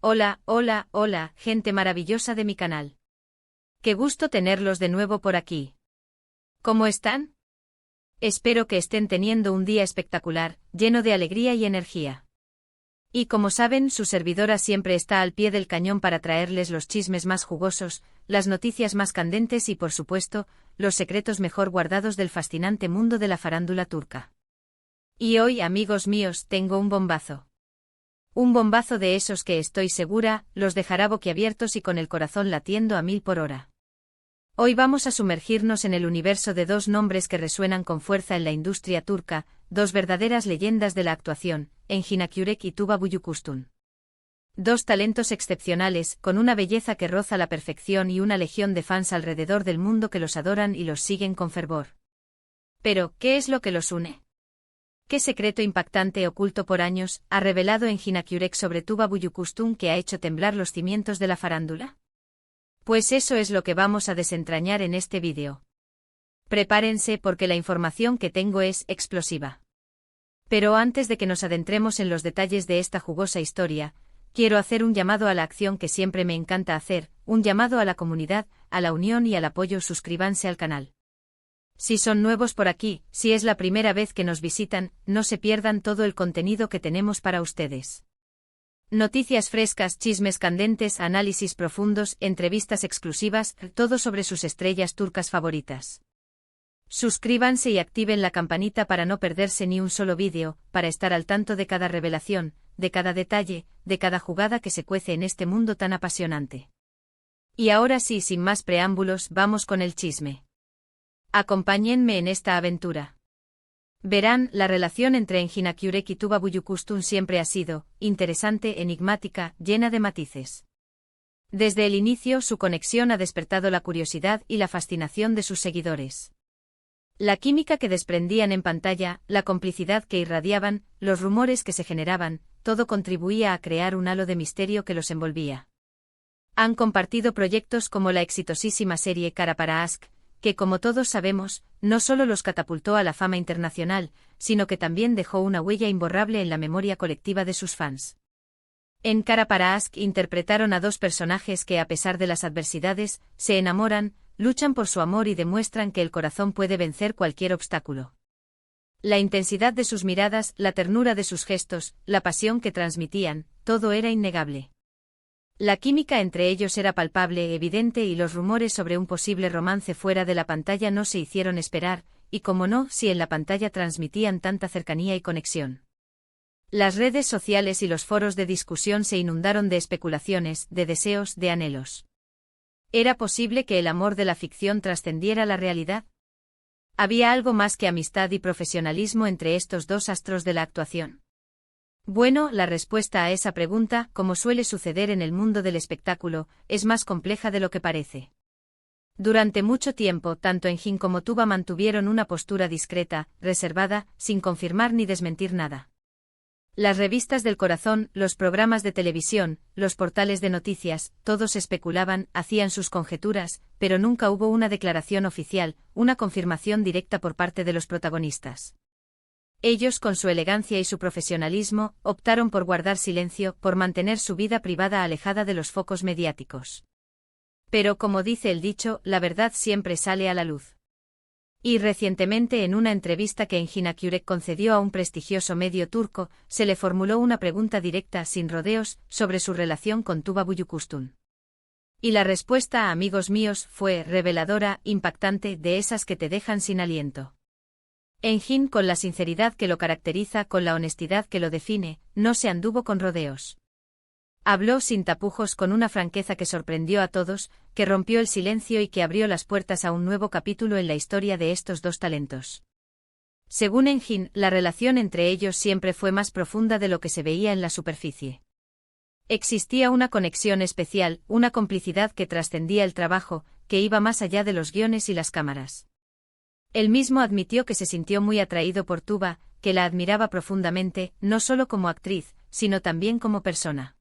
Hola, hola, hola, gente maravillosa de mi canal. Qué gusto tenerlos de nuevo por aquí. ¿Cómo están? Espero que estén teniendo un día espectacular, lleno de alegría y energía. Y como saben, su servidora siempre está al pie del cañón para traerles los chismes más jugosos, las noticias más candentes y, por supuesto, los secretos mejor guardados del fascinante mundo de la farándula turca. Y hoy, amigos míos, tengo un bombazo. Un bombazo de esos que estoy segura, los dejará boquiabiertos y con el corazón latiendo a 1000 por hora. Hoy vamos a sumergirnos en el universo de dos nombres que resuenan con fuerza en la industria turca, dos verdaderas leyendas de la actuación, Engin Akyurek y Tuba Büyüküstün. Dos talentos excepcionales, con una belleza que roza la perfección y una legión de fans alrededor del mundo que los adoran y los siguen con fervor. Pero, ¿qué es lo que los une? ¿Qué secreto impactante oculto por años ha revelado Engin Akyurek sobre Tuba Büyüküstün que ha hecho temblar los cimientos de la farándula? Pues eso es lo que vamos a desentrañar en este vídeo. Prepárense porque la información que tengo es explosiva. Pero antes de que nos adentremos en los detalles de esta jugosa historia, quiero hacer un llamado a la acción que siempre me encanta hacer, un llamado a la comunidad, a la unión y al apoyo. Suscríbanse al canal. Si son nuevos por aquí, si es la primera vez que nos visitan, no se pierdan todo el contenido que tenemos para ustedes. Noticias frescas, chismes candentes, análisis profundos, entrevistas exclusivas, todo sobre sus estrellas turcas favoritas. Suscríbanse y activen la campanita para no perderse ni un solo vídeo, para estar al tanto de cada revelación, de cada detalle, de cada jugada que se cuece en este mundo tan apasionante. Y ahora sí, sin más preámbulos, vamos con el chisme. Acompáñenme en esta aventura. Verán, la relación entre Engin Akyurek y Tuba Büyüküstün siempre ha sido interesante, enigmática, llena de matices. Desde el inicio, su conexión ha despertado la curiosidad y la fascinación de sus seguidores. La química que desprendían en pantalla, la complicidad que irradiaban, los rumores que se generaban, todo contribuía a crear un halo de misterio que los envolvía. Han compartido proyectos como la exitosísima serie Kara para Aşk, que como todos sabemos, no solo los catapultó a la fama internacional, sino que también dejó una huella imborrable en la memoria colectiva de sus fans. En Kara para Aşk interpretaron a dos personajes que, a pesar de las adversidades, se enamoran, luchan por su amor y demuestran que el corazón puede vencer cualquier obstáculo. La intensidad de sus miradas, la ternura de sus gestos, la pasión que transmitían, todo era innegable. La química entre ellos era palpable, evidente y los rumores sobre un posible romance fuera de la pantalla no se hicieron esperar, y como no, si en la pantalla transmitían tanta cercanía y conexión. Las redes sociales y los foros de discusión se inundaron de especulaciones, de deseos, de anhelos. ¿Era posible que el amor de la ficción trascendiera la realidad? ¿Había algo más que amistad y profesionalismo entre estos dos astros de la actuación? Bueno, la respuesta a esa pregunta, como suele suceder en el mundo del espectáculo, es más compleja de lo que parece. Durante mucho tiempo, tanto Engin como Tuba mantuvieron una postura discreta, reservada, sin confirmar ni desmentir nada. Las revistas del corazón, los programas de televisión, los portales de noticias, todos especulaban, hacían sus conjeturas, pero nunca hubo una declaración oficial, una confirmación directa por parte de los protagonistas. Ellos, con su elegancia y su profesionalismo, optaron por guardar silencio, por mantener su vida privada alejada de los focos mediáticos. Pero como dice el dicho, la verdad siempre sale a la luz. Y recientemente en una entrevista que Engin Akyurek concedió a un prestigioso medio turco, se le formuló una pregunta directa, sin rodeos, sobre su relación con Tuba Büyüküstün. Y la respuesta, amigos míos, fue reveladora, impactante, de esas que te dejan sin aliento. Engin, con la sinceridad que lo caracteriza, con la honestidad que lo define, no se anduvo con rodeos. Habló sin tapujos, con una franqueza que sorprendió a todos, que rompió el silencio y que abrió las puertas a un nuevo capítulo en la historia de estos dos talentos. Según Engin, la relación entre ellos siempre fue más profunda de lo que se veía en la superficie. Existía una conexión especial, una complicidad que trascendía el trabajo, que iba más allá de los guiones y las cámaras. Él mismo admitió que se sintió muy atraído por Tuba, que la admiraba profundamente, no solo como actriz, sino también como persona.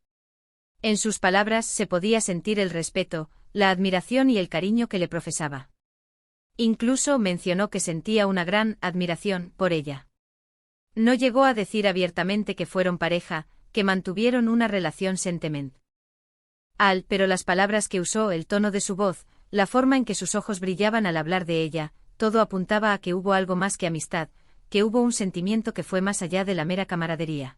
En sus palabras se podía sentir el respeto, la admiración y el cariño que le profesaba. Incluso mencionó que sentía una gran admiración por ella. No llegó a decir abiertamente que fueron pareja, que mantuvieron una relación sentimental. Pero las palabras que usó, el tono de su voz, la forma en que sus ojos brillaban al hablar de ella, todo apuntaba a que hubo algo más que amistad, que hubo un sentimiento que fue más allá de la mera camaradería.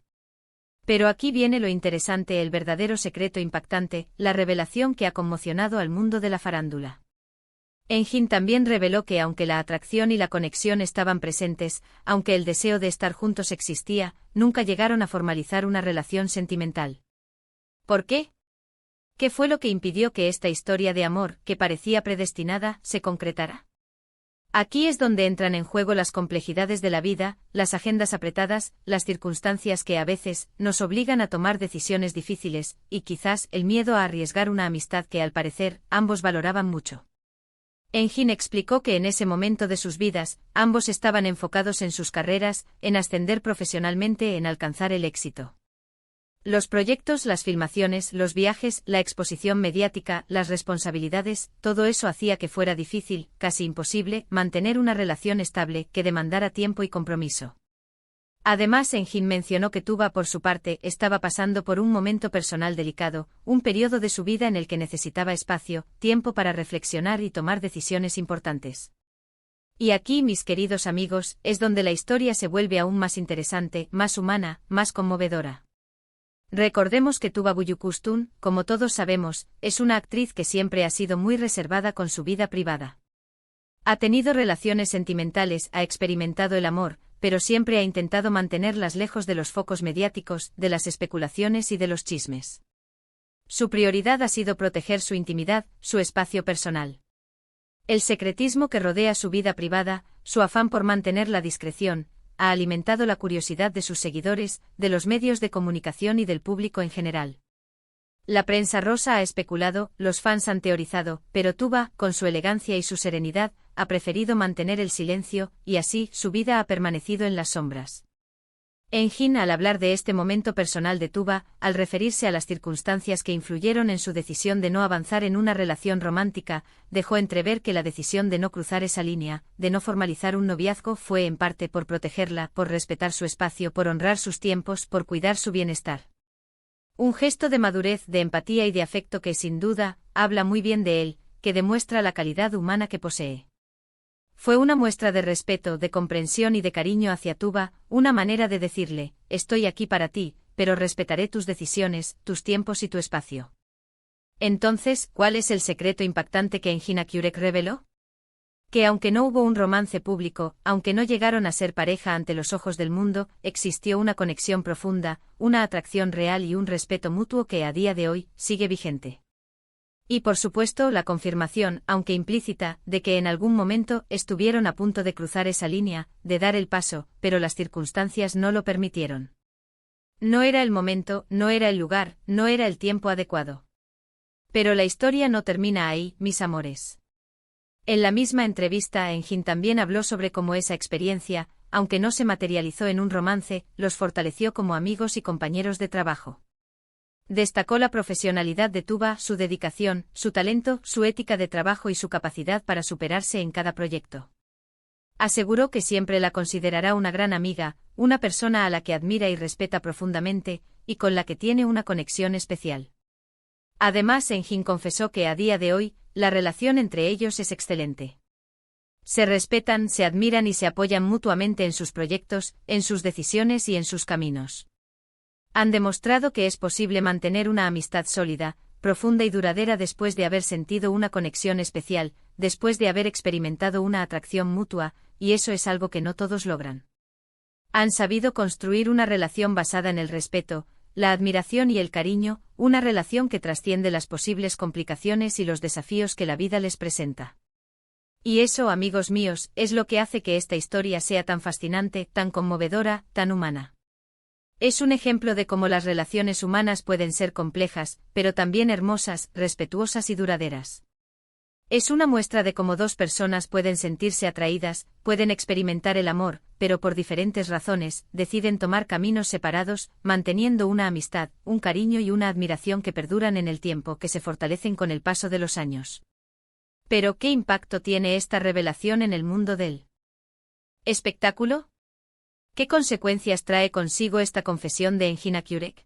Pero aquí viene lo interesante, el verdadero secreto impactante, la revelación que ha conmocionado al mundo de la farándula. Engin también reveló que aunque la atracción y la conexión estaban presentes, aunque el deseo de estar juntos existía, nunca llegaron a formalizar una relación sentimental. ¿Por qué? ¿Qué fue lo que impidió que esta historia de amor, que parecía predestinada, se concretara? Aquí es donde entran en juego las complejidades de la vida, las agendas apretadas, las circunstancias que a veces nos obligan a tomar decisiones difíciles, y quizás el miedo a arriesgar una amistad que al parecer ambos valoraban mucho. Engin explicó que en ese momento de sus vidas, ambos estaban enfocados en sus carreras, en ascender profesionalmente, en alcanzar el éxito. Los proyectos, las filmaciones, los viajes, la exposición mediática, las responsabilidades, todo eso hacía que fuera difícil, casi imposible, mantener una relación estable que demandara tiempo y compromiso. Además, Engin mencionó que Tuba, por su parte, estaba pasando por un momento personal delicado, un periodo de su vida en el que necesitaba espacio, tiempo para reflexionar y tomar decisiones importantes. Y aquí, mis queridos amigos, es donde la historia se vuelve aún más interesante, más humana, más conmovedora. Recordemos que Tuba Büyüküstün, como todos sabemos, es una actriz que siempre ha sido muy reservada con su vida privada. Ha tenido relaciones sentimentales, ha experimentado el amor, pero siempre ha intentado mantenerlas lejos de los focos mediáticos, de las especulaciones y de los chismes. Su prioridad ha sido proteger su intimidad, su espacio personal. El secretismo que rodea su vida privada, su afán por mantener la discreción, ha alimentado la curiosidad de sus seguidores, de los medios de comunicación y del público en general. La prensa rosa ha especulado, los fans han teorizado, pero Tuba, con su elegancia y su serenidad, ha preferido mantener el silencio, y así, su vida ha permanecido en las sombras. Engin, al hablar de este momento personal de Tuba, al referirse a las circunstancias que influyeron en su decisión de no avanzar en una relación romántica, dejó entrever que la decisión de no cruzar esa línea, de no formalizar un noviazgo, fue en parte por protegerla, por respetar su espacio, por honrar sus tiempos, por cuidar su bienestar. Un gesto de madurez, de empatía y de afecto que, sin duda, habla muy bien de él, que demuestra la calidad humana que posee. Fue una muestra de respeto, de comprensión y de cariño hacia Tuba, una manera de decirle, estoy aquí para ti, pero respetaré tus decisiones, tus tiempos y tu espacio. Entonces, ¿cuál es el secreto impactante que Engin Akyurek reveló? Que aunque no hubo un romance público, aunque no llegaron a ser pareja ante los ojos del mundo, existió una conexión profunda, una atracción real y un respeto mutuo que a día de hoy sigue vigente. Y por supuesto la confirmación, aunque implícita, de que en algún momento estuvieron a punto de cruzar esa línea, de dar el paso, pero las circunstancias no lo permitieron. No era el momento, no era el lugar, no era el tiempo adecuado. Pero la historia no termina ahí, mis amores. En la misma entrevista, Engin también habló sobre cómo esa experiencia, aunque no se materializó en un romance, los fortaleció como amigos y compañeros de trabajo. Destacó la profesionalidad de Tuba, su dedicación, su talento, su ética de trabajo y su capacidad para superarse en cada proyecto. Aseguró que siempre la considerará una gran amiga, una persona a la que admira y respeta profundamente, y con la que tiene una conexión especial. Además, Engin confesó que a día de hoy, la relación entre ellos es excelente. Se respetan, se admiran y se apoyan mutuamente en sus proyectos, en sus decisiones y en sus caminos. Han demostrado que es posible mantener una amistad sólida, profunda y duradera después de haber sentido una conexión especial, después de haber experimentado una atracción mutua, y eso es algo que no todos logran. Han sabido construir una relación basada en el respeto, la admiración y el cariño, una relación que trasciende las posibles complicaciones y los desafíos que la vida les presenta. Y eso, amigos míos, es lo que hace que esta historia sea tan fascinante, tan conmovedora, tan humana. Es un ejemplo de cómo las relaciones humanas pueden ser complejas, pero también hermosas, respetuosas y duraderas. Es una muestra de cómo dos personas pueden sentirse atraídas, pueden experimentar el amor, pero por diferentes razones, deciden tomar caminos separados, manteniendo una amistad, un cariño y una admiración que perduran en el tiempo, que se fortalecen con el paso de los años. Pero ¿qué impacto tiene esta revelación en el mundo del espectáculo? ¿Qué consecuencias trae consigo esta confesión de Engin Akyurek?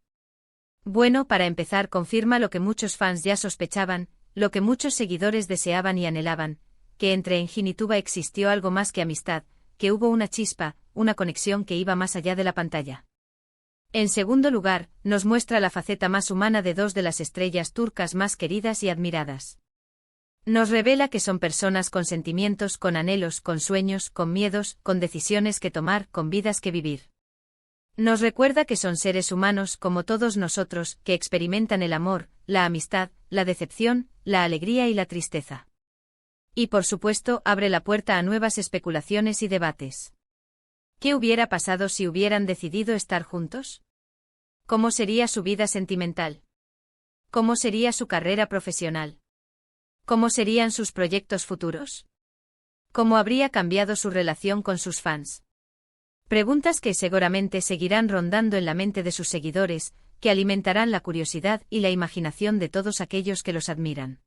Bueno, para empezar, confirma lo que muchos fans ya sospechaban, lo que muchos seguidores deseaban y anhelaban, que entre Engin y Tuba existió algo más que amistad, que hubo una chispa, una conexión que iba más allá de la pantalla. En segundo lugar, nos muestra la faceta más humana de dos de las estrellas turcas más queridas y admiradas. Nos revela que son personas con sentimientos, con anhelos, con sueños, con miedos, con decisiones que tomar, con vidas que vivir. Nos recuerda que son seres humanos como todos nosotros, que experimentan el amor, la amistad, la decepción, la alegría y la tristeza. Y por supuesto, abre la puerta a nuevas especulaciones y debates. ¿Qué hubiera pasado si hubieran decidido estar juntos? ¿Cómo sería su vida sentimental? ¿Cómo sería su carrera profesional? ¿Cómo serían sus proyectos futuros? ¿Cómo habría cambiado su relación con sus fans? Preguntas que seguramente seguirán rondando en la mente de sus seguidores, que alimentarán la curiosidad y la imaginación de todos aquellos que los admiran.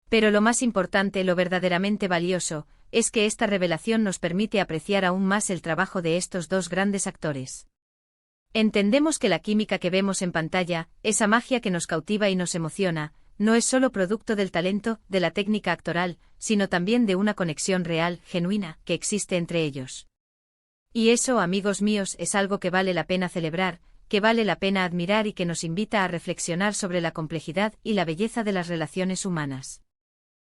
Pero lo más importante, lo verdaderamente valioso, es que esta revelación nos permite apreciar aún más el trabajo de estos dos grandes actores. Entendemos que la química que vemos en pantalla, esa magia que nos cautiva y nos emociona, no es solo producto del talento, de la técnica actoral, sino también de una conexión real, genuina, que existe entre ellos. Y eso, amigos míos, es algo que vale la pena celebrar, que vale la pena admirar y que nos invita a reflexionar sobre la complejidad y la belleza de las relaciones humanas.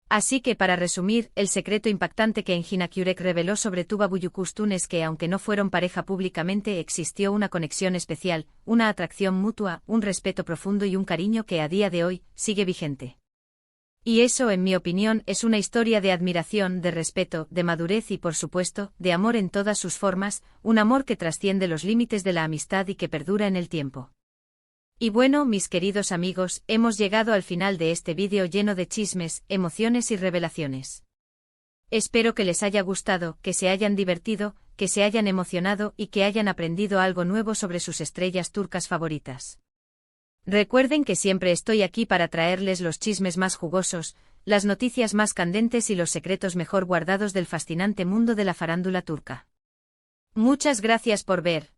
Así que, para resumir, el secreto impactante que Engin Akyurek reveló sobre Tuba Büyüküstün es que, aunque no fueron pareja públicamente, existió una conexión especial, una atracción mutua, un respeto profundo y un cariño que a día de hoy sigue vigente. Y eso, en mi opinión, es una historia de admiración, de respeto, de madurez y, por supuesto, de amor en todas sus formas, un amor que trasciende los límites de la amistad y que perdura en el tiempo. Y bueno, mis queridos amigos, hemos llegado al final de este vídeo lleno de chismes, emociones y revelaciones. Espero que les haya gustado, que se hayan divertido, que se hayan emocionado y que hayan aprendido algo nuevo sobre sus estrellas turcas favoritas. Recuerden que siempre estoy aquí para traerles los chismes más jugosos, las noticias más candentes y los secretos mejor guardados del fascinante mundo de la farándula turca. Muchas gracias por ver.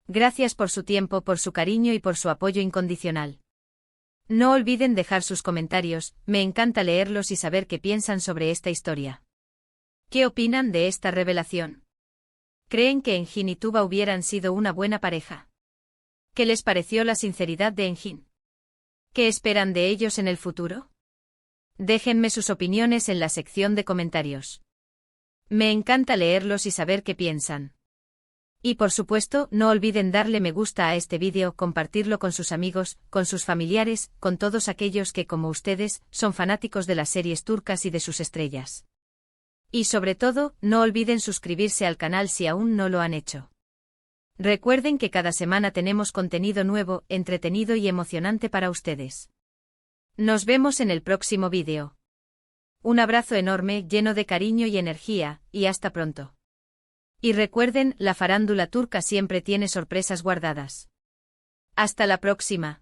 Gracias por su tiempo, por su cariño y por su apoyo incondicional. No olviden dejar sus comentarios, me encanta leerlos y saber qué piensan sobre esta historia. ¿Qué opinan de esta revelación? ¿Creen que Engin y Tuba hubieran sido una buena pareja? ¿Qué les pareció la sinceridad de Engin? ¿Qué esperan de ellos en el futuro? Déjenme sus opiniones en la sección de comentarios. Me encanta leerlos y saber qué piensan. Y por supuesto, no olviden darle me gusta a este vídeo, compartirlo con sus amigos, con sus familiares, con todos aquellos que, como ustedes, son fanáticos de las series turcas y de sus estrellas. Y sobre todo, no olviden suscribirse al canal si aún no lo han hecho. Recuerden que cada semana tenemos contenido nuevo, entretenido y emocionante para ustedes. Nos vemos en el próximo vídeo. Un abrazo enorme, lleno de cariño y energía, y hasta pronto. Y recuerden, la farándula turca siempre tiene sorpresas guardadas. Hasta la próxima.